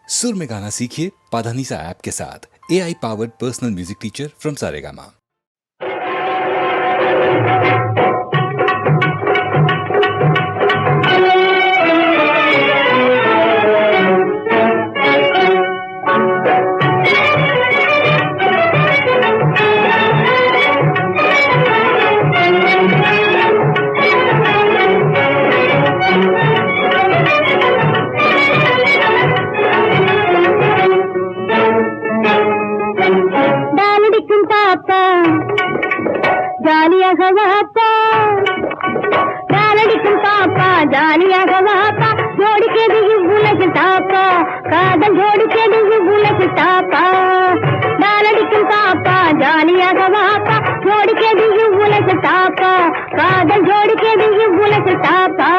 सुर में गाना सीखिए पाधानीसा ऐप के साथ। AI powered personal music teacher from Saregama. ஜாலியாக வாப்பா காலடிக்கும் பாப்பா ஜாலியாக வாப்பா ஜோடிக்கது இவ்வுலகில் தாப்பா காதல் ஜோடிக்கது இவ்வுலகில் தாப்பா காலடிக்கும் பாப்பா ஜாலியாக வாப்பா ஜோடிக்கது இவ்வுலகில் தாப்பா காதல் ஜோடிக்கது இவ்வுலகில் தாப்பா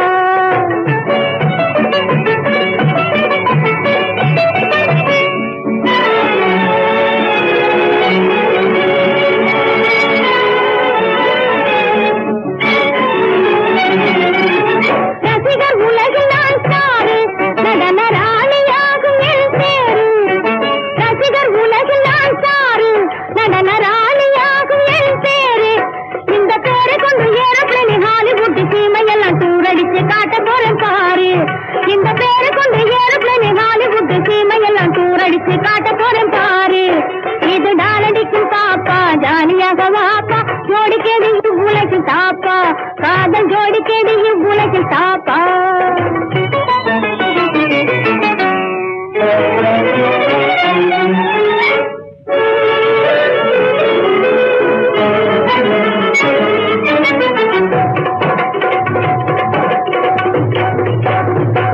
காதல் ஜோடிக்கேது இவ்வுலகில் தாப்பா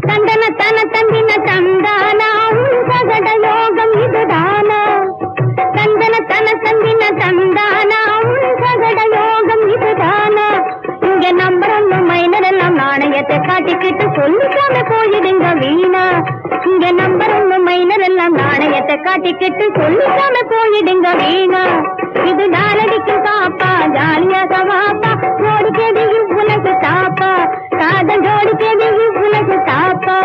தந்தன தந்தின தந்தானா சகட யோகம் இதுதானா தந்தன தந்தின தந்தானா சகட யோகம் இதுதானா இங்க நம்புறோம் மைனர் எல்லாம் நாணயத்தை காட்டிக்கிட்டு சொல்லிக்காம போயிடுங்க வீணா இங்க நம்புறோம் மைனர் எல்லாம் நாணயத்தை காட்டிக்கிட்டு சொல்லிக்காம போயிடுங்க வீணா இது நாளடிக்கும் பாப்பா ஜாலியாக வாப்பா ஜோடிக்கது இவ்வுலகு தாப்பா காதல் ஜோடிக்கது இவ்வுலகு தாப்பா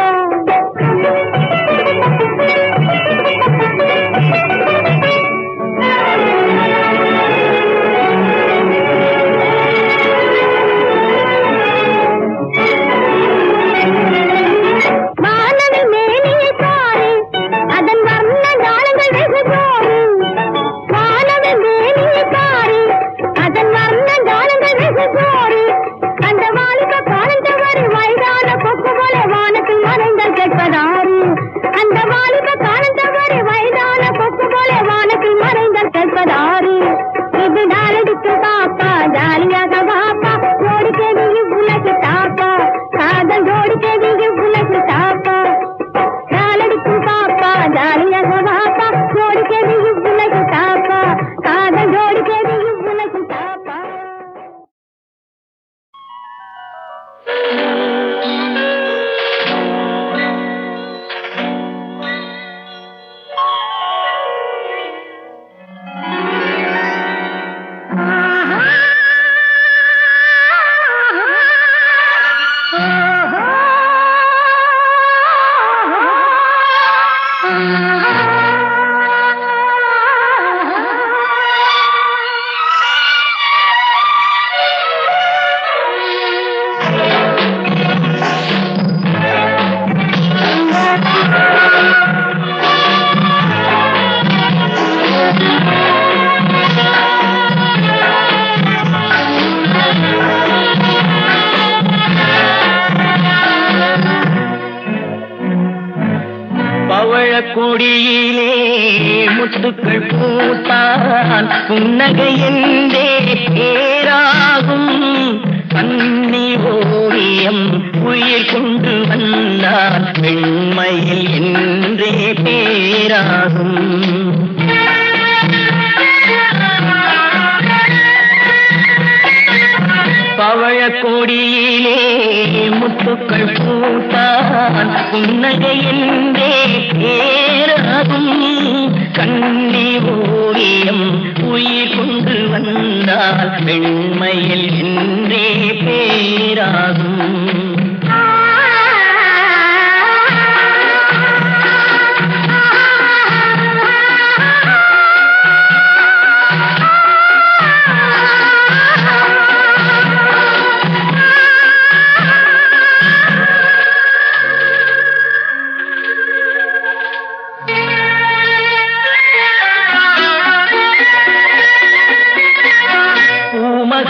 கொடியிலே முத்துக்கள் பூத்தான் புன்னகை என்றே பேராகும் கண்ணி ஓவியம் உயிர் கொண்டு வந்தான் வெண்மையில் என்றே பேராகும் பவழ கொடியிலே முத்துக்கள் பூத்தான் புன்னகை என்றே பேராகும் கண்ணி ஓவியம் உயிர் கொண்டு வந்தால் வெண்மையில் என்றே பேராகும்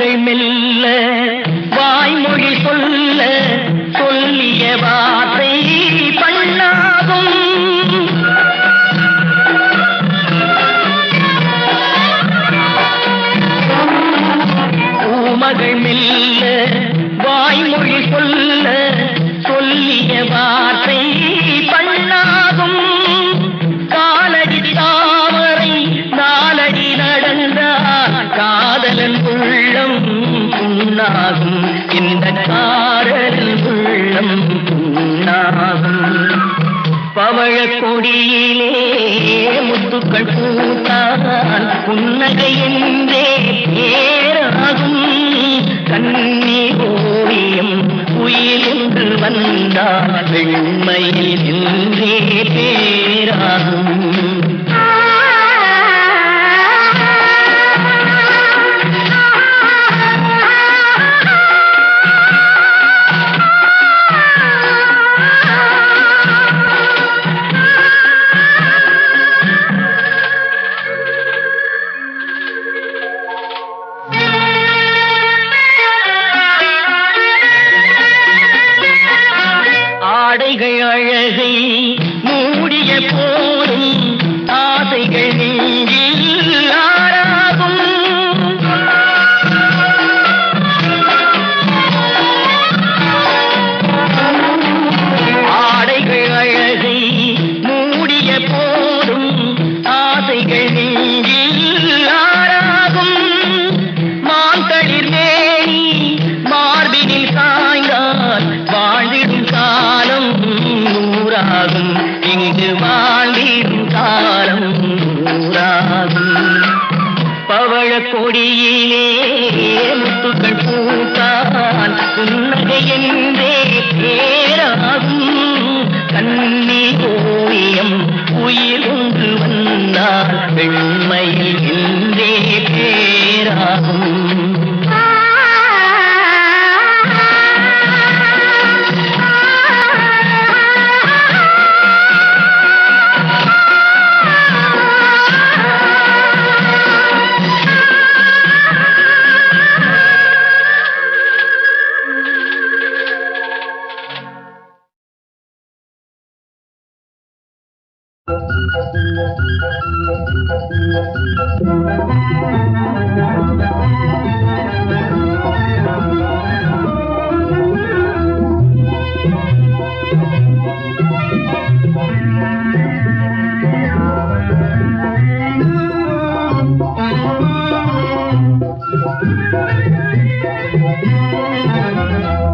பூமகள் மெல்ல வாய்மொழி சொல்ல சொல்லிய வார்த்தை பண்ணாகும். பூமகள் மெல்ல வாய்மொழி சொல்ல சொல்லிய வார்த்தை பண்ணாகும். காலடி தாமரை நாலடி நடந்தால் காதலன் உள்ளம் புண்ணாகும். இந்த காதலன் உள்ளம் புண்ணாகும். பவழ கொடியிலே முத்துக்கள் பூத்தான் புன்னகை என்றே பேராகும். கண்ணி ஓவியம் உயிர் என்று வந்தால் வெண்மையில் என்றே பேராகும். ஆடைகள் அழகை மூடிய போதும் ஆசைகள் நெஞ்சில் ஆறாகும். ஆடைகள் அழகை மூடிய போதும் ஆசைகள் நெஞ்சில் ஆறாகும். மாந்தளிர் மேனி மார்பினில் சாய்ந்தால் வாழ்ந்திடும் காலம் நூறாகும். இங்கு வாழ்ந்திடும் காலம் நூறாகும். பவழ கொடியிலே முத்துக்கள் பூத்தான் புன்னகை என்றே பேராகும். கண்ணி ஓவியம் உயிர் ஒன்று வந்தால் வெண்மையில் என்றே பேராகும்.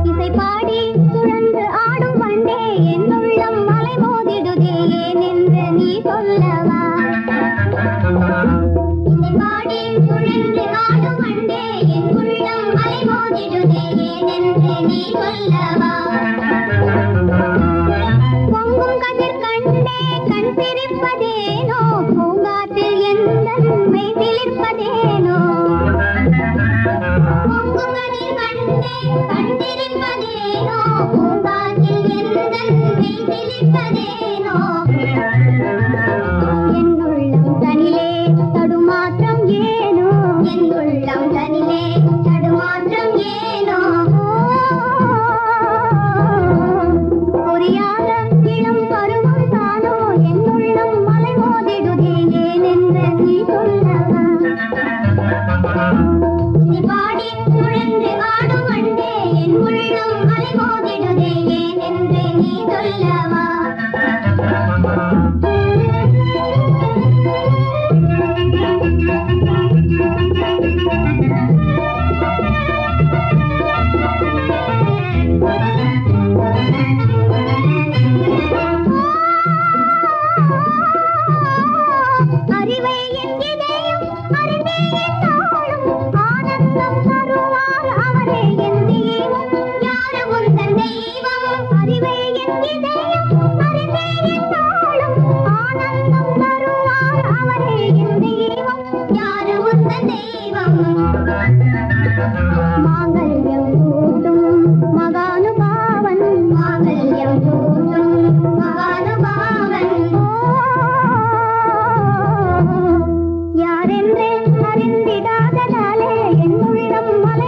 இசை பாடி சுழன்று ஆடும் வண்டே என் உள்ளம் மலை மோதிடுதே ஏனென்று நீ சொல்லவா. இசை பாடி சுழன்று ஆடும் வண்டே என் உள்ளம் மலை மோதிடுதே ஏனென்று நீ சொல்லவா. பொங்கும் கதிர் கண்டே கண் சிரிப்பதேனோ பூங்காற்றில் எந்தன் மெய் சிலிர்ப்பதேனோ. பொங்கும் கதிர் கண்டே கண் சிரிப்பதேனோ பூங்காற்றில் எந்தன் மெய் சிலிர்ப்பதேனோ. என் உள்ளம் தனிலே தடுமாற்றம் ஏனோ என் உள்ளம் தனிலே தடுமாற்றம் ஏனோ. புரியாத இளம் பருவம் தானோ என் உள்ளம் மலை மோதிடுதே ஏனென்று நீ சொல்லவா. இசை பாடி சுழன்று ஆடும் வண்டே என் உள்ளம் மலை மோதிடுதே ஏனென்று நீ சொல்லவா. அறிவை என் இதயம் அறிந்தே என்னாலும் ஆனந்தம் தருவார் அவரே என் தெய்வம். யாரு உந்தன் தெய்வம். அறிவை என் இதயம் அறிந்தே என்னாலும் ஆனந்தம் தருவார் அவரே என் தெய்வம். யாரு உந்தன் தெய்வம். மாங்கல்யம் கூட்டும் மகானுபாவன் மாங்கல்யம் கூட்டும் மகானுபாவன். யாரென்றே அறிந்திடாததாலே என் உள்ளம் மலை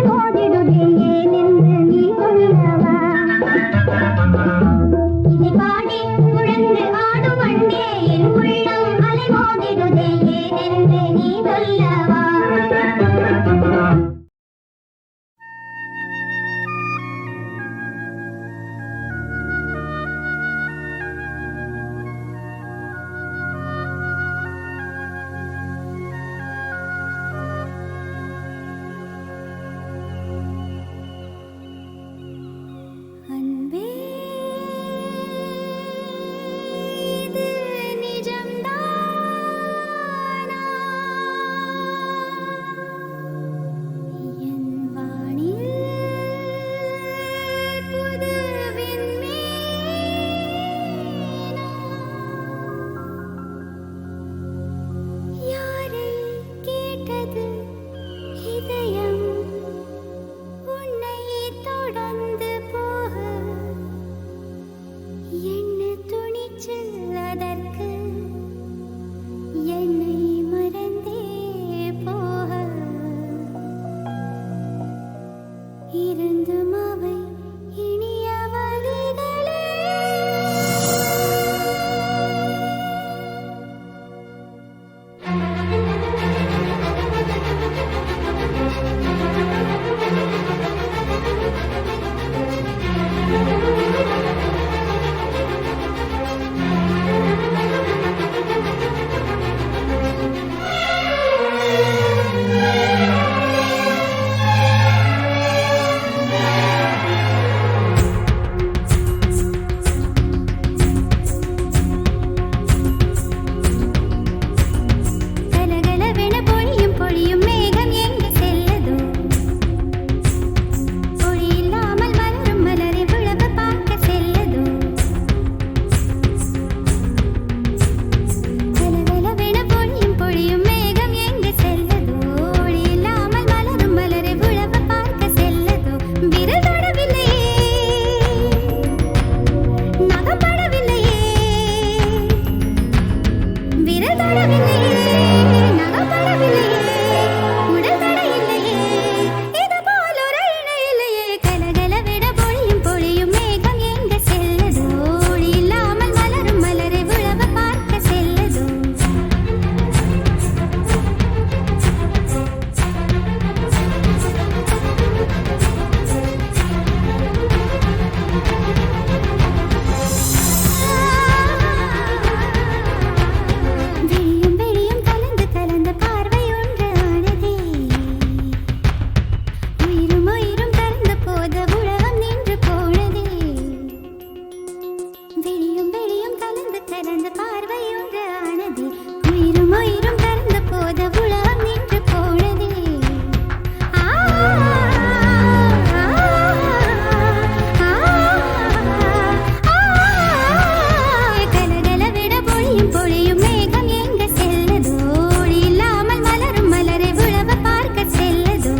பார்வையொன்று ஆனதே உயிரும் உயிரும் கறந்த போத உலகம் நின்று போனதே கலகல விட பொழியும் பொழியும் மேகம் எங்க செல்லதோ ஒளி இல்லாமல் மலரும் மலரை உழவ பார்க்க செல்லதோ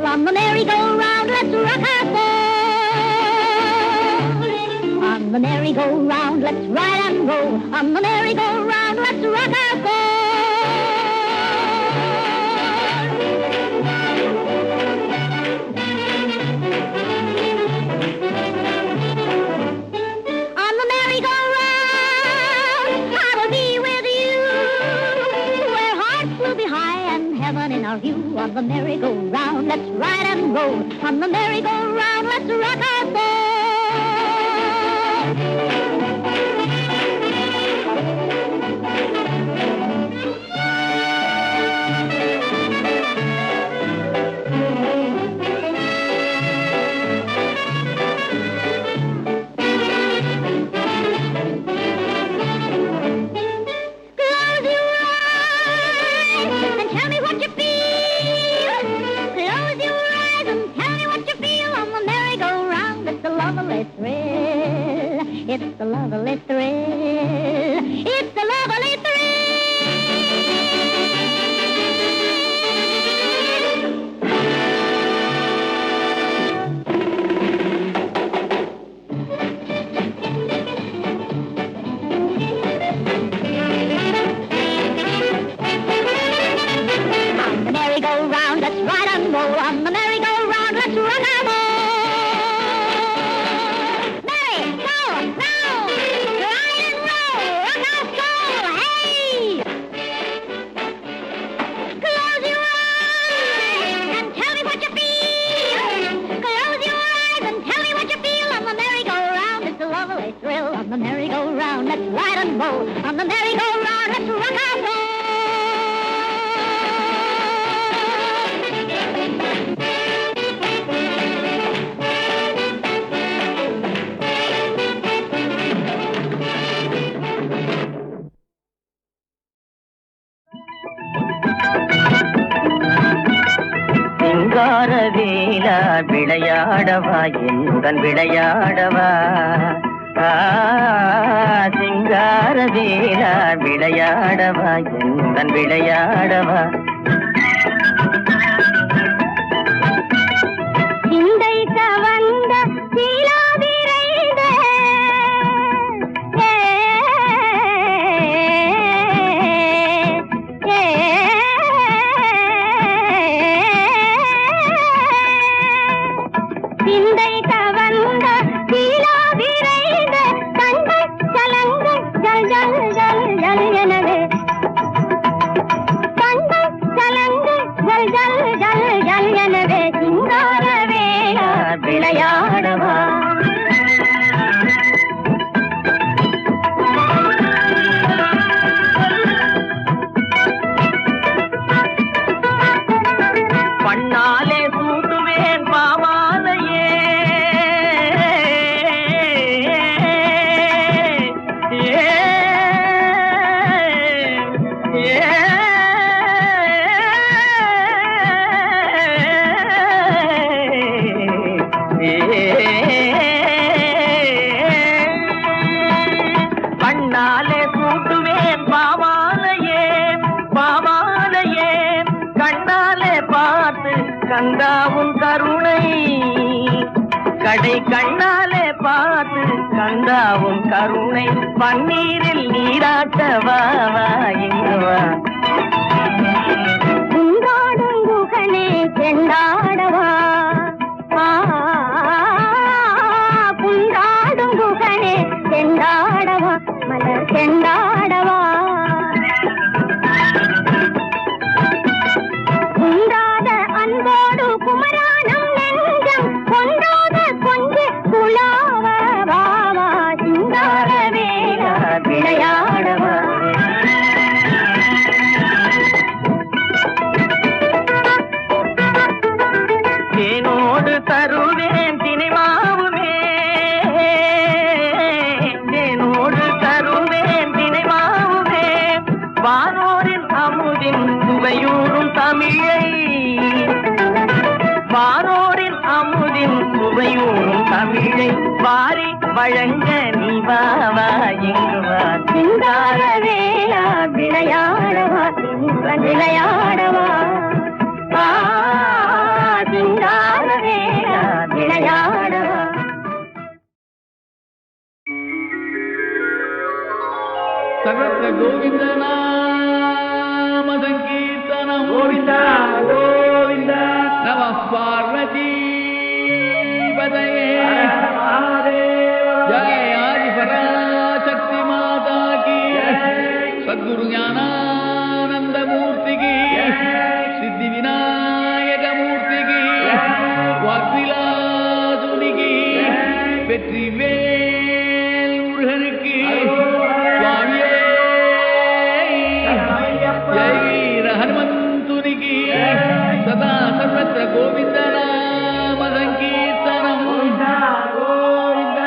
On the merry-go-round, let's rock our boat. On the merry-go-round, let's ride and roll. On the merry-go-round, let's rock our boat. On the merry-go-round, I will be with you, where hearts will be high and heaven in our view. On the merry-go-round, let's ride and roll. On the merry-go-round, let's rock our boat. Close your eyes and tell me what you feel. Close your eyes and tell me what you feel. On the merry-go-round, it's a lovely thrill. It's a lovely thrill. It's a lovely thrill. சிங்கார வேலா விளையாடவா என்னுடன் விளையாடவா சிங்கார வேலா விளையாடவா என்னுடன் விளையாடவா சிந்தை கவர்ந்த சீலா விரைந்த சிந்தை கவர்ந்த சீலா விரைந்த கண்கள் கலங்க ஜல் ஜல் ஜல் ஜல் எனவே கண்கள் கலங்க ஜல் ஜல் ஜல் ஜல் எனவே சிங்கார வேலா விளையாடவா பண்ணாலே சூட்டுவேன் பாமாலையே பண்ணாலே சூட்டுவேன் பாமாலையே பாமாலையே கண்ணாலே பார்த்து கந்தாவும் கருணை கடை கண்ணாலே பார்த்து கந்தாவும் கருணை பன்னீரில் நீராட்டவா இங்குவா குண்டாடும் குகனே செண்டாடவா குண்டாடும் குகனே செண்டாடவா மலர் செண்டாடவா குண்டாத அன்போடு குமரானம் நெஞ்சம் கொண்டாத கொஞ்சு குலாவா சிங்கார வேலா விளையாடவா தேனோடு தருவேன் தினைமாவுமே தேனோடு தருவேன் தினைமாவுமே வானோரின் அமுதின் சுவையூறும் தமிழை வானோரின் அமுதின் சுவையூறும் தமிழை வாரி வழங்க நீ வாவா இங்குவா சிங்கார வேலா விளையாடவா விளையாடவா சிங்கார வேலா விளையாடவா சகஸ்ர கோவிந்த நாம சங்கீர்த்தனம் கோவிந்த கோவிந்த நம பார்வதி பதயே ஜய ஆதி பராசக்தி மாதா கி சத்குரு ஞானானந்த மூர்த்தி கி சித்தி விநாயக மூர்த்தி கி வாக்விலாசுனி கி வெற்றி வேல் முருகனுக்கு சுவாமியே ஜெய் ஹனுமந்துனிக்கு சதா சர்வத்திர கோவிந்த நாம சங்கீர்த்தனம் கோவிந்த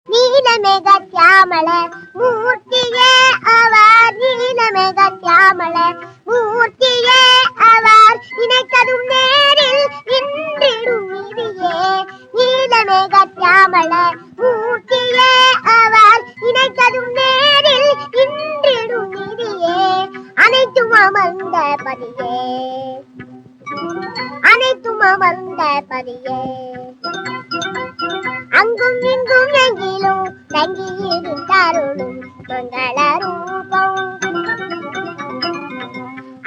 நீலமேகத்யாமல மூர்த்தியே அவர் நீலமேகத்யாமல மூர்த்தியே அவர் நினைத்ததும் நேரில் இன்றிடும் நீதியே நீலமேகத்யாமல மூர்த்தியே அவர் நினைத்ததும் நேரில் இன்றிடும் நீதியே அனைத்தும் அமர்ந்த பதியே அனைத்தும் அமர்ந்த பதியே அங்கும் இங்கும் எங்கிலும் தங்கியிருந்தாருளும் மங்கள ரூபம்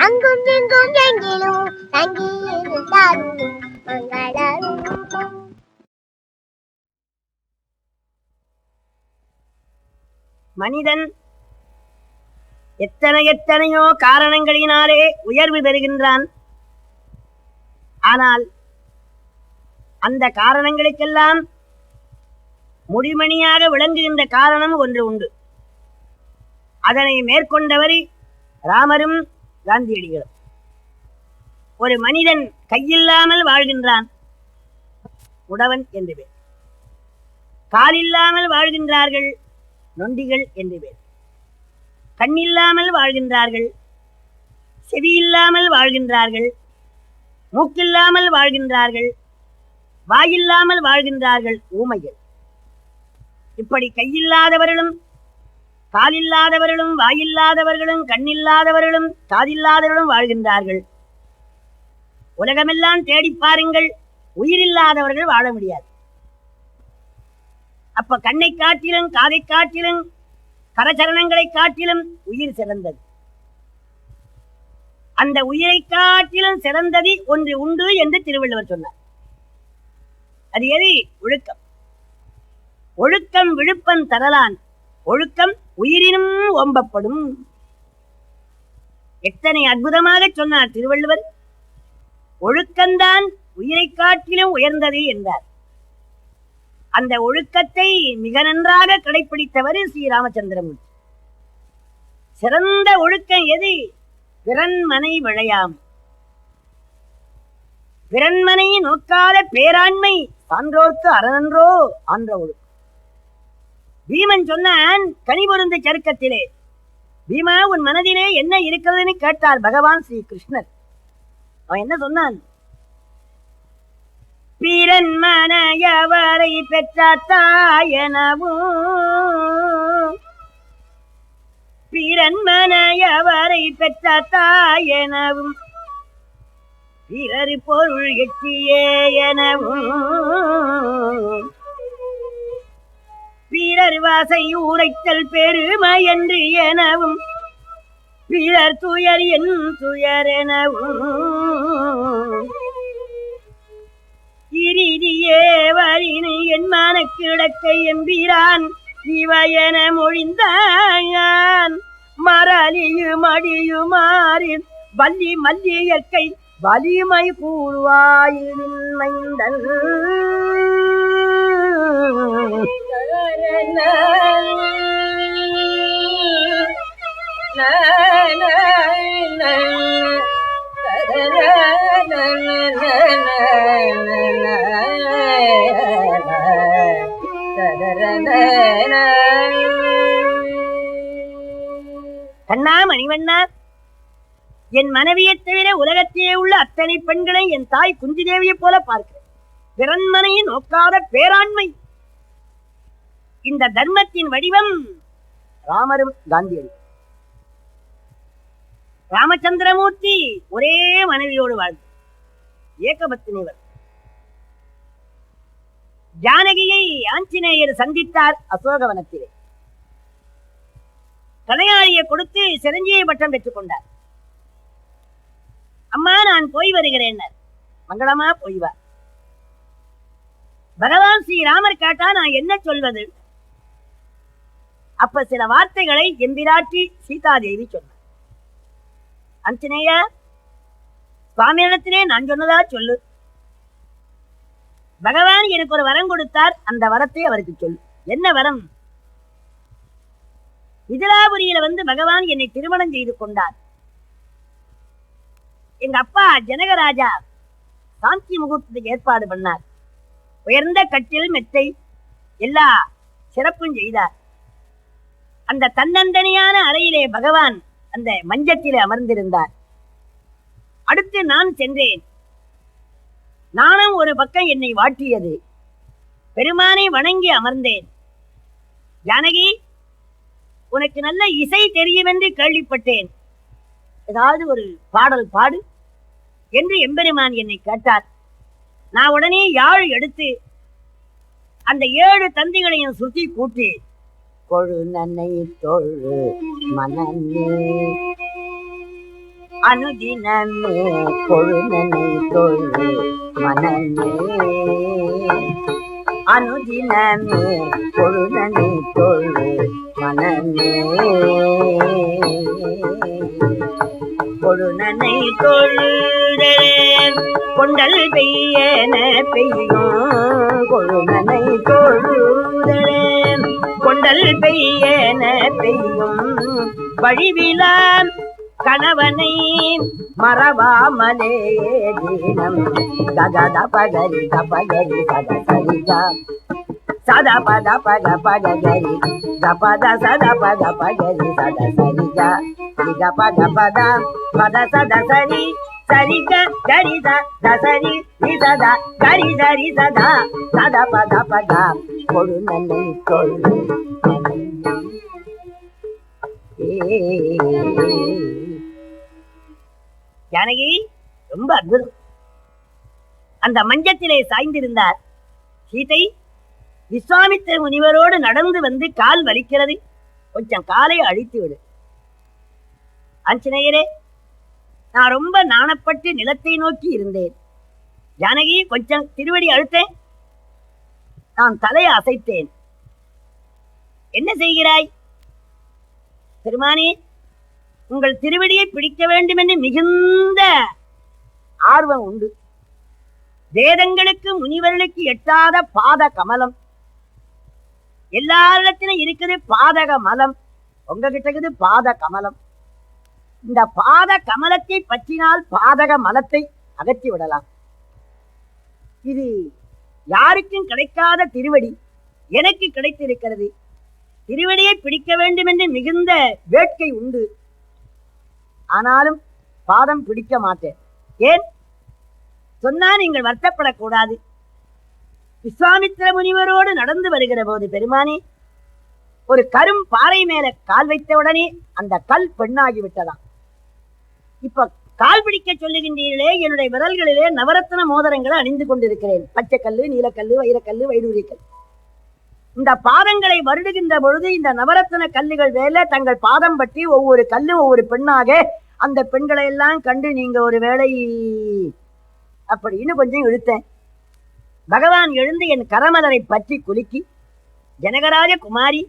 அங்கும் இங்கும் எங்கிலும் தங்கியிருந்தாருளும் மங்கள ரூபம். மனிதன் எத்தனையோ காரணங்களினாலே உயர்வு பெறுகின்றான். ஆனால் அந்த காரணங்களுக்கெல்லாம் முடிமணியாக விளங்குகின்ற காரணம் ஒன்று உண்டு. அதனை மேற்கொண்டவர் ராமரும் காந்தியடிகளும். ஒரு மனிதன் கையில்லாமல் வாழ்கின்றான், உடவன் என்று பேர். காலில்லாமல் வாழ்கின்றார்கள், நொண்டிகள் என்று பேர். கண்ணில்லாமல் வாழ்கின்றார்கள், செவியில்லாமல் வாழ்கின்றார்கள், மூக்கில்லாமல் வாழ்கின்றார்கள், வாயில்லாமல் வாழ்கின்றார்கள், ஊமைகள். இப்படி கையில்லாதவர்களும் காலில்லாதவர்களும் வாயில்லாதவர்களும் கண்ணில்லாதவர்களும் காதில்லாதவர்களும் வாழ்கின்றார்கள். உலகமெல்லாம் தேடி பாருங்கள், உயிரில்லாதவர்கள் வாழ முடியாது. அப்ப கண்ணை காட்டிலும் காதை காட்டிலும் கரச்சரணங்களை காட்டிலும் உயிர் சிறந்தது. அந்த உயிரை காட்டிலும் சிறந்தது ஒன்று உண்டு என்று திருவள்ளுவர் சொன்னார். அது எது? ஒழுக்கம். ஒழுக்கம் விழுப்பம் தரலான், ஒழுக்கம் உயிரினும் ஓம்பப்படும். எத்தனை அற்புதமாக சொன்னார் திருவள்ளுவர். ஒழுக்கம்தான் உயிரை காட்டிலும் உயர்ந்தது என்றார். அந்த ஒழுக்கத்தை மிக நன்றாக கடைபிடித்தவர் ஸ்ரீராமச்சந்திரமூர்த்தி. சிறந்த ஒழுக்கம் எது? பிறன்மனை விழையாமை, பிறன்மனை நோக்காத பேராண்மை, சான்றோர்க்கு அறனன்றோ ஆன்ற ஒழுக்கம். பீமன் சொன்னான் கனிபொருந்த சருக்கத்திலே, பீமா உன் மனதிலே என்ன இருக்கிறதுன்னு கேட்டார் பகவான் ஸ்ரீ கிருஷ்ணர். அவன் என்ன சொன்னான்? பிறன்மனையவரை பெற்ற தாயனவும், பிறன்மனையவரை பெற்ற தாயனவும், பிறர் பொருள் எட்டியே எனவும், பிறர் வாசை உரைத்தல் பெருமை என்று எனவும், பிறர் துயர் என் துயர் எனவும், இறுதியே வரினு என் மன கிடக்கை எம்பிரான் இவையென மொழிந்தான், மரலியும் அடியுமாறின் வள்ளி மல்லியற்கை வலிமை கூறுவாயின் மைந்தன். கண்ணா மணிவண்ணா, என் மனைவியை தவிர உலகத்திலே உள்ள அத்தனை பெண்களை என் தாய் குந்தி தேவியை போல பார்க்கிறேன். பிறன்மனையை நோக்காத பேராண்மை. இந்த தர்மத்தின் வடிவம் ராமரும் காந்தியடி. ராமச்சந்திரமூர்த்தி ஒரே மனைவியோடு வாழ்ந்தார், ஏகபத்தினிவர். ஜானகியை ஆஞ்சநேயர் சந்தித்தார் அசோகவனத்திலே. கணையாளியை கொடுத்து சிரஞ்சீவி பட்டம் பெற்றுக் கொண்டார். அம்மா நான் போய் வருகிறேன், மங்களமா போய்வா. பகவான் ஸ்ரீராமர் கேட்டா நான் என்ன சொல்வது? அப்ப சில வார்த்தைகளை எம்பிராட்டி சீதாதேவி சொன்னார். ஆஞ்சநேயா, சுவாமியிடத்திலே நான் சொன்னதா சொல்லு. பகவான் எனக்கு ஒரு வரம் கொடுத்தார், அந்த வரத்தை அவருக்கு சொல்லு. என்ன வரம்? மிதிலாபுரியில வந்து பகவான் என்னை திருமணம் செய்து கொண்டார். எங்க அப்பா ஜனகராஜா சாந்தி முகூர்த்தத்துக்கு ஏற்பாடு பண்ணார். உயர்ந்த கட்டில் மெத்தை எல்லா சிறப்பும் செய்தார். அந்த தன்னந்தனியான அறையிலே பகவான் அந்த மஞ்சத்திலே அமர்ந்திருந்தார். அடுத்து நான் சென்றேன். நானும் ஒரு பக்கம் என்னை வாட்டியது. பெருமானை வணங்கி அமர்ந்தேன். ஜானகி, உனக்கு நல்ல இசை தெரியும் என்று கேள்விப்பட்டேன், ஏதாவது ஒரு பாடல் பாடு என்று எம்பெருமான் என்னை கேட்டார். நான் உடனே யாழ் எடுத்து அந்த 7 தந்திகளையும் சுற்றி கூட்டி, கொழு நன்னை தொழு மனநே அனுதினமே கொழு நன்னை தொழு மனநே அனுதினமே கொழு நன்னை தொழு மனநே கொழுநனை தொழுதேன் கொண்டல் பெய்யன பெய்யும், கொழுநனை தொழுதேன் கொண்டல் பெய்யன பெய்யும், வழிவிலாம் கணவனை மறவாமலே தினம் ககத பகரி கபகரி சதசரிகா சதா பத பக பகரி கபத சத பக பகரி சதசரிகா ரிக பக பத பத சதசரி சரிக கரித தசரி ரிசத கரி சரி சதா சத பத பக கொடு நன்னை கொள்ளு. ஜானகி, ரொம்ப அற்புதம். அந்த மஞ்சத்திலே சாய்ந்திருந்தார். சீதை, விஸ்வாமித்திர முனிவரோடு நடந்து வந்து கால் வலிக்கிறது, கொஞ்சம் காலை அழித்து விடு. ஆஞ்சநேயரே, நான் ரொம்ப நாணப்பட்டு நிலத்தை நோக்கி இருந்தேன். ஜானகி, கொஞ்சம் திருவடி அழுத்தேன். நான் தலையை அசைத்தேன். என்ன செய்கிறாய்? பெருமானே, உங்கள் திருவடியை பிடிக்க வேண்டும் என்று மிகுந்த ஆர்வம் உண்டு. வேதங்களுக்கு முனிவர்களுக்கு எட்டாத பாத கமலம் எல்லாரிடத்திலும் இருக்குது. பாதக மலம் உங்ககிட்ட இருக்குது பாத கமலம். இந்த பாத கமலத்தை பற்றினால் பாதக மலத்தை அகற்றி விடலாம். இது யாருக்கும் கிடைக்காத திருவடி எனக்கு கிடைத்திருக்கிறது. திருவடியை பிடிக்க வேண்டும் என்று மிகுந்த வேட்கை உண்டு. ஆனாலும் பாதம் பிடிக்க மாட்டேன். ஏன் சொன்னா நீங்கள் வருத்தப்படக்கூடாது. விஸ்வாமித்திர முனிவரோடு நடந்து வருகிற போது பெருமானே, ஒரு கரும் பாறை மேல கால் வைத்த உடனே அந்த கல் பெண்ணாகி விட்டதாம். இப்ப கால் பிடிக்க சொல்லுகின்றீர்களே, என்னுடைய விரல்களிலே நவரத்ன மோதிரங்களை அணிந்து கொண்டிருக்கிறேன். பச்சைக்கல்லு, நீலக்கல்லு, வைரக்கல்லு, வைடூரியக்கல். இந்த பாதங்களை வருடுகின்ற பொழுது இந்த நவரத்ன கல்லுகள் வேலை தங்கள் பாதம் பற்றி ஒவ்வொரு கல்லும் ஒவ்வொரு பெண்ணாக அந்த பெண்களை எல்லாம் கண்டு நீங்க ஒரு வேளை அப்படின்னு கொஞ்சம் இழுத்தேன். பகவான் எழுந்து என் கரமலரை பற்றி குலுக்கி, ஜனகராஜ குமாரி,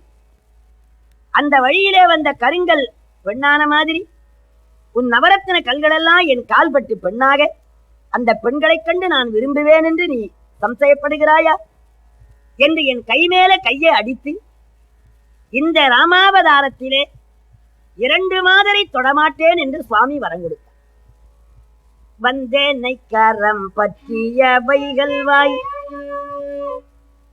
அந்த வழியிலே வந்த கருங்கல் பெண்ணான மாதிரி உன் நவரத்ன கல்களெல்லாம் என் கால்பட்டு பெண்ணாக அந்த பெண்களைக் கண்டு நான் விரும்புவேன் என்று நீ சம்சயப்படுகிறாயா என்று என் கை மேல கையை அடித்து இந்த ராமாவதாரத்திலே 2 மாதரை தொடமாட்டேன் என்று சுவாமி வரம் கொடுத்தார். வந்தேனை கரம் பற்றிய வைகள் வாய்,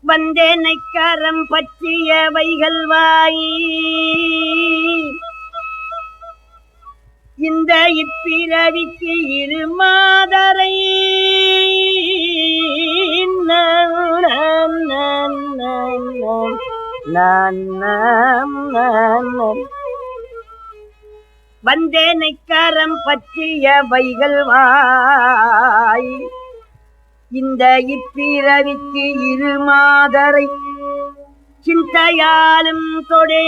வந்தேனை கரம் பற்றிய வைகள் வாய், இந்த இப்பிறவிக்கு 2 மாதரை வந்தேனை கரம் பற்றிய வைகள் வாய், இந்த இப்பிறவிக்கு 2 மாதரை சிந்தையாலும் தொடே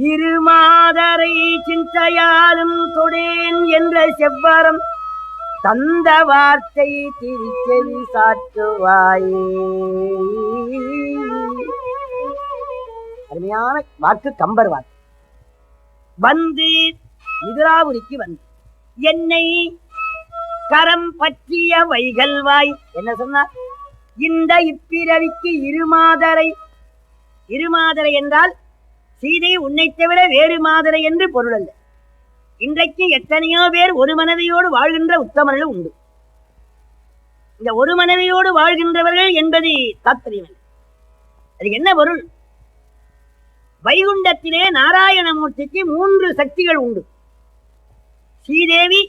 2 மாதரை சிந்தையாலும் தொடேன் என்ற செவ்வரம் தந்த வார்த்தை திருச்செவி சாற்றுவாயே. அருமையான வாக்கு கம்பர் வாக்கு. வந்து மிதுராபுரிக்கு வந்து என்னை கரம் பற்றிய வைகள் வாய் என்ன சொன்னார்? இந்த இப்பிறவிக்கு 2 மாதரை. 2 மாதரை என்றால் சீதை உன்னை தவிர வேறு மாதரை என்று பொருள் அல்ல. இன்றைக்கு எத்தனையோ பேர் ஒரு மனைவியோடு வாழ்கின்ற உத்தமர்கள் உண்டு. இந்த ஒரு மனைவியோடு வாழ்கின்றவர்கள் என்பது தாத்பரியம். அது என்ன பொருள்? வைகுண்டத்திலே நாராயணமூர்த்திக்கு 3 சக்திகள் உண்டு. ஸ்ரீதேவி,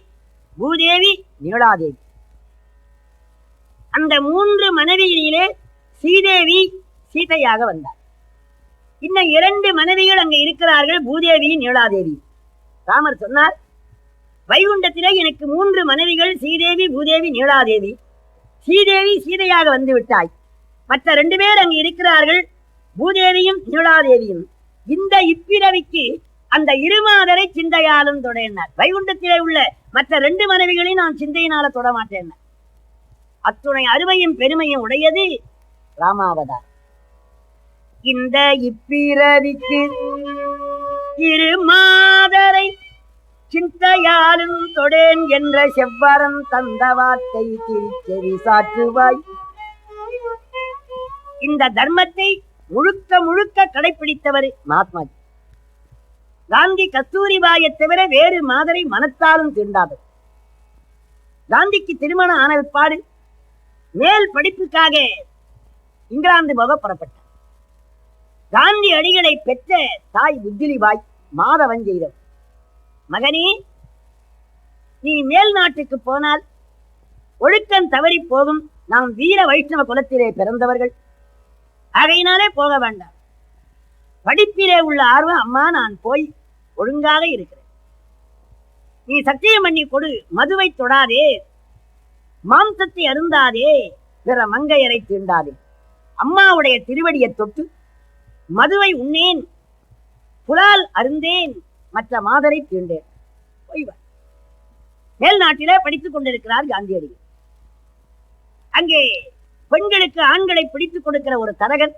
பூதேவி, நீலாதேவி. அந்த 3 மனைவியிலே ஸ்ரீதேவி சீதையாக வந்தார். இன்னும் 2 மனைவிகள் அங்கே இருக்கிறார்கள், பூதேவி, நீலாதேவி. ராமர் சொன்னார், வைகுண்டத்திலே எனக்கு 3 மனைவிகள், ஸ்ரீதேவி, பூதேவி, நீலாதேவி. ஸ்ரீதேவி சீதையாக வந்து விட்டாய். மற்ற 2 பேர் அங்கு இருக்கிறார்கள், பூதேவியும் நீலாதேவியும். இந்த இப்பிறவிக்கு அந்த 2 மாதரை சிந்தையாலும் தொடையினார். வைகுண்டத்திலே உள்ள மற்ற 2 மனைவிகளை நான் சிந்தையினால தொட மாட்டேன். அத்துணை அருமையும் பெருமையும் உடையது ராமாவதாரம். இந்த இப்பிறவிக்கு 2 மாதரை சிந்தையாலும் தொடேன் என்ற செவ்வரம் தந்த வார்த்தை திருச்செவி சாற்றுவாய். இந்த தர்மத்தை முழுக்க முழுக்க கடைபிடித்தவர் மகாத்மாஜி. காந்தி கஸ்தூரிபாயை தவிர வேறு மாதரை மனத்தாலும் தீண்டாதவர். காந்திக்கு திருமணம் ஆன விற்பாடு மேல் படிப்புக்காக இங்கிலாந்து போக புறப்பட்டார். காந்தி அடிகளை பெற்ற தாய் புத்திலிபாய் மாதவன் செய்தவர். மகனே, நீ மேல் நாட்டுக்கு போனால் ஒழுக்கம் தவறி போகும். நாம் வீர வைஷ்ணவ குலத்திலே பிறந்தவர்கள், அதையினாலே போக வேண்டாம். படிப்பிலே உள்ள ஆர்வம், அம்மா நான் போய் ஒழுங்காக இருக்கிறேன். நீ சத்தியம் பண்ணி கொடு, மதுவை தொடாதே, மாம்சத்தை அருந்தாதே, பிற மங்கையரை தீண்டாதே. அம்மாவுடைய திருவடியை தொட்டு மதுவை உண்ணேன், புலால் அருந்தேன், மற்ற மாதரை தீண்டேன். மேல் நாட்டிலே படித்துக் கொண்டிருக்கிறார் காந்தியடிகள். அங்கே பெண்களுக்கு ஆண்களை பிடித்துக் கொடுக்கிற ஒரு தரகன்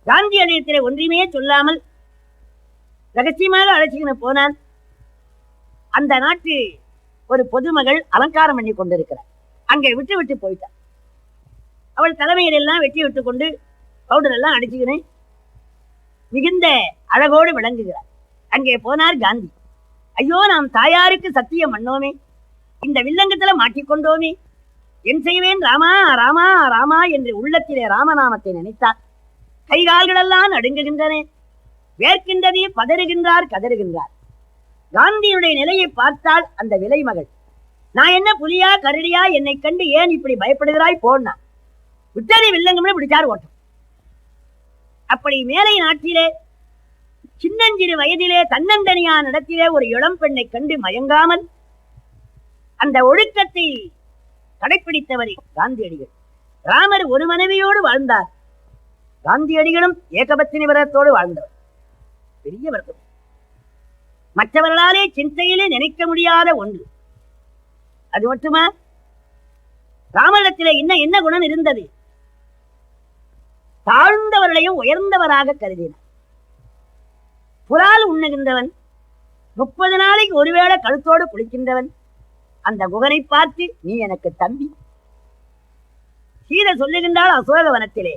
காந்தியடிகளத்திலே ஒன்றுமே சொல்லாமல் ரகசியமாக அழைச்சிக்கின்னு போனான். அந்த நாட்டு ஒரு பொதுமகள் அலங்காரம் பண்ணி கொண்டிருக்கிறார். அங்கே விட்டு விட்டு போயிட்டார். அவள் தலைமையில் எல்லாம் வெட்டி விட்டு கொண்டு பவுடர் எல்லாம் அடிச்சுக்கினேன் மிகுந்த அழகோடு விளங்குகிறார். அங்கே போனார் காந்தி. ஐயோ, நாம் தாயாருக்கு சத்தியம் பண்ணோமே, இந்த வில்லங்கத்துல மாட்டிக்கொண்டோமே, என் செய்வேன் ராமா ராமா ராமா என்று உள்ளத்திலே ராமநாமத்தை நினைத்தார். கைகால்களெல்லாம் நடுங்குகின்றன, வேர்க்கின்றதே, பதறுகின்றார், கதறுகின்றார். காந்தியுடைய நிலையை பார்த்தால் அந்த விலை மகள், நான் என்ன புலியா கரடியா, என்னை கண்டு ஏன் இப்படி பயப்படுகிறாய் போனா விட்டதை வில்லங்கம்னு பிடிச்சார் ஓட்டம். அப்படி மேலை நாட்டிலே சின்னஞ்சிறு வயதிலே தன்னந்தனியா நடத்திலே ஒரு இளம் பெண்ணை கண்டு மயங்காமல் அந்த ஒழுக்கத்தை கடைபிடித்தவர் காந்தியடிகள். ராமர் ஒரு மனைவியோடு வாழ்ந்தார், காந்தியடிகளும் ஏகபத்தினி விரதத்தோடு வாழ்ந்தவர். பெரிய விரதம், மற்றவர்களாலே சிந்தையிலே நினைக்க முடியாத ஒன்று. அது மட்டுமா, ராமனிடத்திலே இன்னும் என்ன குணம் இருந்தது? தாழ்ந்தவர்களையும் உயர்ந்தவராக கருதினார். புலால் உண்ணுகின்றவன், 30 நாளைக்கு ஒருவேளை கழுத்தோடு குளிக்கின்றவன், அந்த குகனை பார்த்து நீ எனக்கு தம்பி. சீதை சொல்லுகின்றாள் அசோகவனத்திலே,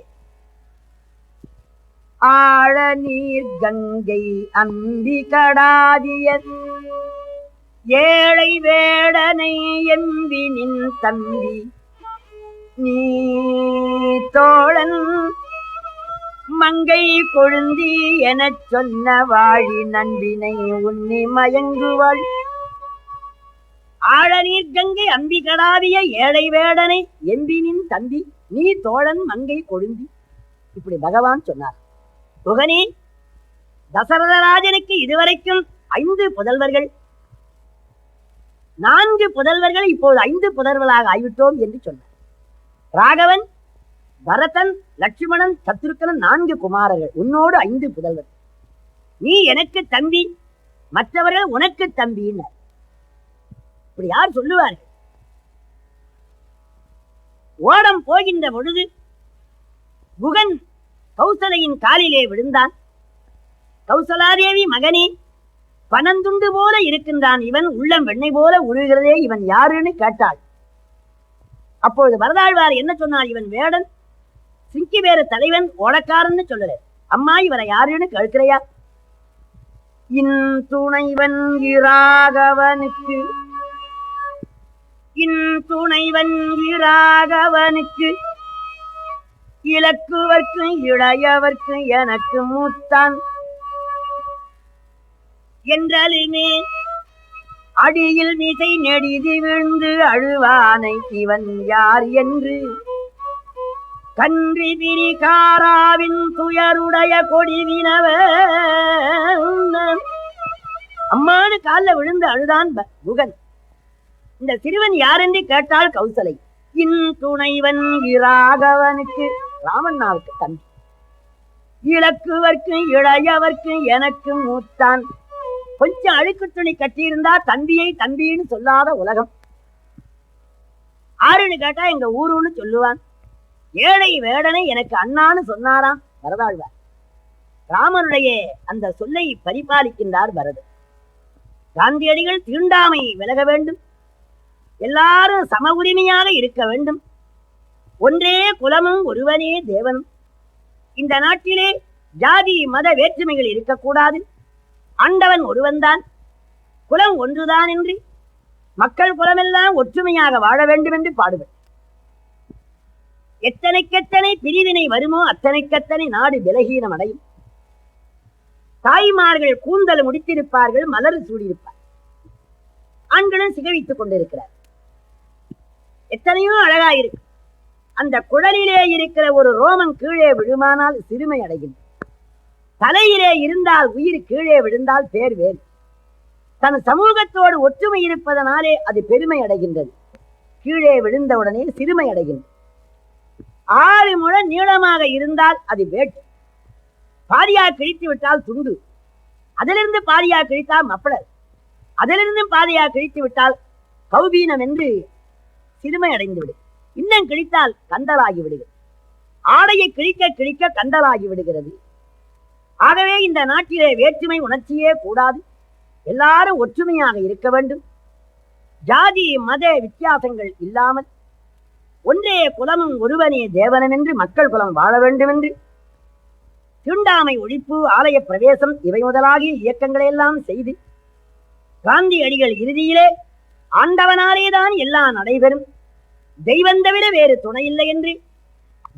ஆழ நீர் கங்கை அம்பி கடாதிய ஏழை வேடனை எம்பி நின் தம்பி, நீ தோழன் மங்கை கொழுந்தி எனச் சொன்ன வாழி நன்பினை உன்னி மயங்குவாள். ஆழநீர் கங்கை அம்பி கடாவிய ஏழை வேடனை எம்பினின் தம்பி, நீ தோழன் மங்கை கொழுந்தி. இப்படி பகவான் சொன்னார். குகனே, தசரதராஜனுக்கு இதுவரைக்கும் 5 புதல்வர்கள், 4 புதல்வர்கள், இப்போது 5 புதல்வர்களாக ஆகிவிட்டோம் என்று சொன்னார். ராகவன், பரதன், லட்சுமணன், சத்ருக்கனன் 4 குமாரர்கள், உன்னோடு 5 புதல்வர். நீ எனக்கு தம்பி, மற்றவர்கள் உனக்கு தம்பின்னு இப்படி யார் சொல்லுவார்கள்? ஓடம் போகின்ற பொழுது குகன் கௌசலையின் காலிலே விழுந்தான். கௌசலாதேவி, மகனே, பனந்துண்டு போல இருக்கின்றான் இவன், உள்ளம் வெண்ணெய் போல உருகிறதே, இவன் யாருன்னு கேட்டாள். அப்பொழுது வரதாழ்வார் என்ன சொன்னார்? இவன் வேடன், சிங்கி வேறு தலைவன், ஓடக்காரன்னு சொல்லல. அம்மா, இவனை யாருன்னு கேட்கிறையா? இன் துணைவன் இராகவனுக்கு, இன் துணைவன் இராகவனுக்கு, இலக்குவர்க்கு இளையவர்க்கு எனக்கு மூத்தான் என்றாலுமே அடியில் மீசை நெடிது விழுந்து அழுவானை இவன் யார் என்று கன்றி பிரிகாராவின் துயருடைய கொடிவினவ. அம்மானு காலில் விழுந்து அழுதான் குகன். இந்த சிறுவன் யாரென்று கேட்டாள் கௌசலை. இன் துணைவன் இராகவனுக்கு, ராமண்ணாவுக்கு தம்பி, இலக்குவர்க்கு இளையவர்க்கு எனக்கு மூத்தான். கொஞ்சம் அழுக்கு துணி கட்டியிருந்தா தம்பியை தம்பின்னு சொல்லாத உலகம். ஆறுன்னு கேட்டா எங்க ஊருன்னு சொல்லுவான். ஏழை வேடனை எனக்கு அண்ணான்னு சொன்னாராம் வரதாழ்வார். ராமனுடைய அந்த சொல்லை பரிபாலிக்கின்றார் பரதர். காந்தியடிகள் தீண்டாமை விலக வேண்டும், எல்லாரும் சம உரிமையாக இருக்க வேண்டும், ஒன்றே குலமும் ஒருவனே தேவனும், இந்த நாட்டிலே ஜாதி மத வேற்றுமைகள் இருக்கக்கூடாது, ஆண்டவன் ஒருவன்தான், குலம் ஒன்றுதான் என்று மக்கள் குலமெல்லாம் ஒற்றுமையாக வாழ வேண்டும் என்று பாடுபடும். எத்தனைக்கெத்தனை பிரிவினை வருமோ அத்தனைக்கத்தனை நாடு விலகீனம் அடையும். தாய்மார்கள் கூந்தல் முடித்திருப்பார்கள், மலர் சூடியிருப்பார், ஆண்களும் சிகவித்துக் கொண்டிருக்கிறார். எத்தனையோ அழகாயிருக்கு. அந்த குழலிலே இருக்கிற ஒரு ரோமம் கீழே விழுமானால் சிறுமை அடைகின்றது. தலையிலே இருந்தால் உயிர், கீழே விழுந்தால் பேர் வேறு. தன் சமூகத்தோடு ஒற்றுமை இருப்பதனாலே அது பெருமை அடைகின்றது. கீழே விழுந்தவுடனே சிறுமை அடைகின்றது. 6 முழ நீளமாக இருந்தால் அது வேட்டு, பாதியா கிழித்து விட்டால் துண்டு, அதிலிருந்து பாதியா கிழித்தால் மப்பளர், அதிலிருந்து பாதியா கிழித்து விட்டால் கௌபீனம் என்று சிறுமை அடைந்து விடு. இன்னும் கிழித்தால் கந்தலாகி விடுகிறது. ஆடையை கிழிக்க கிழிக்க கந்தலாகி விடுகிறது. ஆகவே இந்த நாட்டிலே வேற்றுமை உணர்ச்சியே கூடாது. எல்லாரும் ஒற்றுமையாக இருக்க வேண்டும். ஜாதி மத வித்தியாசங்கள் இல்லாமல் ஒன்றே குலமும் ஒருவனே தேவனம் என்று மக்கள் குலம் வாழ வேண்டும் என்று தீண்டாமை ஒழிப்பு, ஆலய பிரவேசம் இவை முதலாகிய இயக்கங்களை எல்லாம் செய்து காந்தியடிகள் இறுதியிலே ஆண்டவனாலேதான் எல்லாம் நடைபெறும், தெய்வம் தவிர வேறு துணையில்லை என்று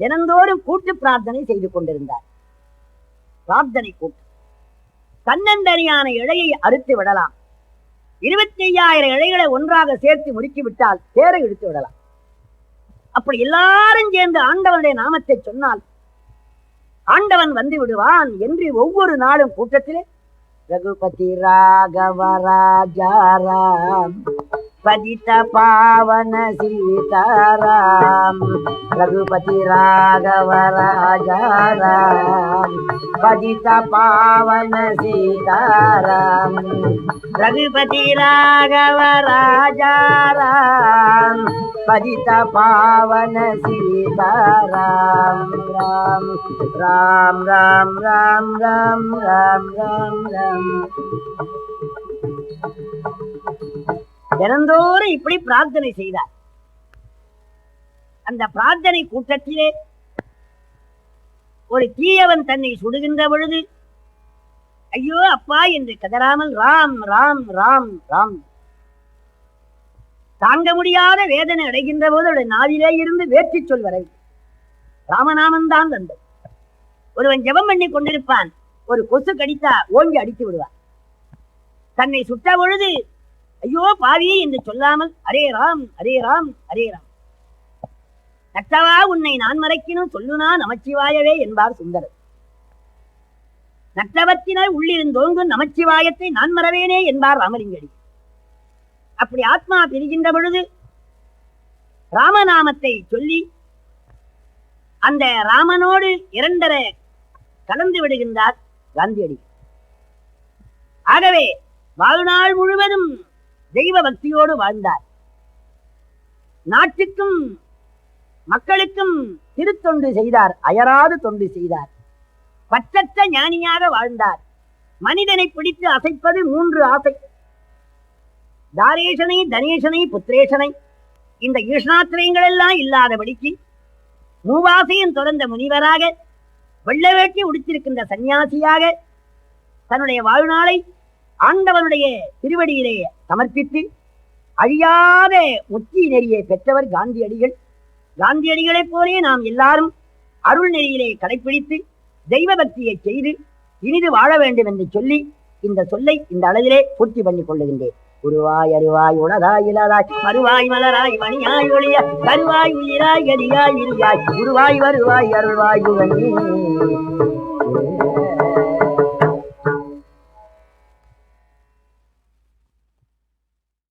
தினந்தோறும் கூட்டு பிரார்த்தனை செய்து கொண்டிருந்தார். பிரார்த்தனை கூட்டு தன்னந்தனியான இழையை அறுத்து விடலாம். 25,000 இழைகளை ஒன்றாக சேர்த்து முறுக்கிவிட்டால் தேரை இழுத்து விடலாம். அப்படி எல்லாரும் சேர்ந்து ஆண்டவனுடைய நாமத்தை சொன்னால் ஆண்டவன் வந்து விடுவான் என்று ஒவ்வொரு நாளும் கூட்டத்திலே ரகுபதி ராகவ ராஜாராம் பதித பாவன சீதாராம், ரகுபதி ராகவ ராஜாராம் பதித பாவன சீதாராம், ரகுபதி ராகவ ராஜாராம் பதித பாவன சீதாராம். ராம் ராம் ராம் ராம் ராம் ராம் ராம். தினந்தோறும் இப்படி பிரார்த்தனை செய்தார். அந்த பிரார்த்தனை கூட்டத்திலே ஒரு தீயவன் தன்னை சுடுகின்ற பொழுது ஐயோ அப்பா என்று கதறாமல் ராம் ராம் ராம் ராம். தாங்க முடியாத வேதனை அடைகின்ற போது அவருடைய நாவிலே இருந்து வேற்றி சொல் வரை ராமநாமன் தான் வந்தது. ஒருவன் ஜெபம் பண்ணி கொண்டிருப்பான், ஒரு கொசு கடித்தா ஓங்கி அடித்து விடுவான். தன்னை சுட்ட பொழுது ஐயோ பாவி என்று சொல்லாமல் அரே ராம் அரே ராம் அரே ராம். நட்டவா உன்னை நான் மறைக்கணும் சொல்லுனா நமச்சிவாயவே என்பார் சுந்தரர். நட்டவத்தினர் உள்ளிருந்தோங்கும் நமச்சிவாயத்தை நான் மறவேனே என்பார் ராமலிங்கடி. அப்படி ஆத்மா பிரிகின்ற பொழுது ராமநாமத்தை சொல்லி அந்த ராமனோடு இரண்டரை கலந்து விடுகின்றார் காந்தியடி. ஆகவே வாழ்நாள் முழுவதும் தெய்வ பக்தியோடு வாழ்ந்தார். நாட்டுக்கும் மக்களுக்கும் திருத்தொண்டு செய்தார், அயராது தொண்டு செய்தார். பற்றற்ற ஞானியாக வாழ்ந்தார். மனிதனை பிடித்து அசைப்பது 3 ஆசை: தாரேஷனை, தனேஷனை, புத்திரேஷனை. இந்த ஈஷ்ணாத்திரயங்கள் எல்லாம் இல்லாதபடிக்கு மூவாசையும் தொடர்ந்த முனிவராக, வெள்ள வேட்டி உடுத்திருக்கின்ற சன்னியாசியாக தன்னுடைய வாழ்நாளை ஆண்டவனுடைய திருவடியிலே சமர்ப்பித்து அழியாத முத்தி நெறியை பெற்றவர் காந்தியடிகள். காந்தியடிகளைப் போலே நாம் எல்லாரும் அருள் நெறியிலே கடைப்பிடித்து தெய்வ பக்தியை செய்து இனிது வாழ வேண்டும் என்று சொல்லி இந்த சொல்லை இந்த அளவிலே பூர்த்தி பண்ணிக் கொள்ளுகின்றேன். உருவாய் அருவாய் உணதாய் இலதாய் மறுவாய் மலராய் மணியாய் ஒளிய கருவாய் உயிராய் கதியாய் விரியாய் உருவாய் வருவாய் அருள்வாய்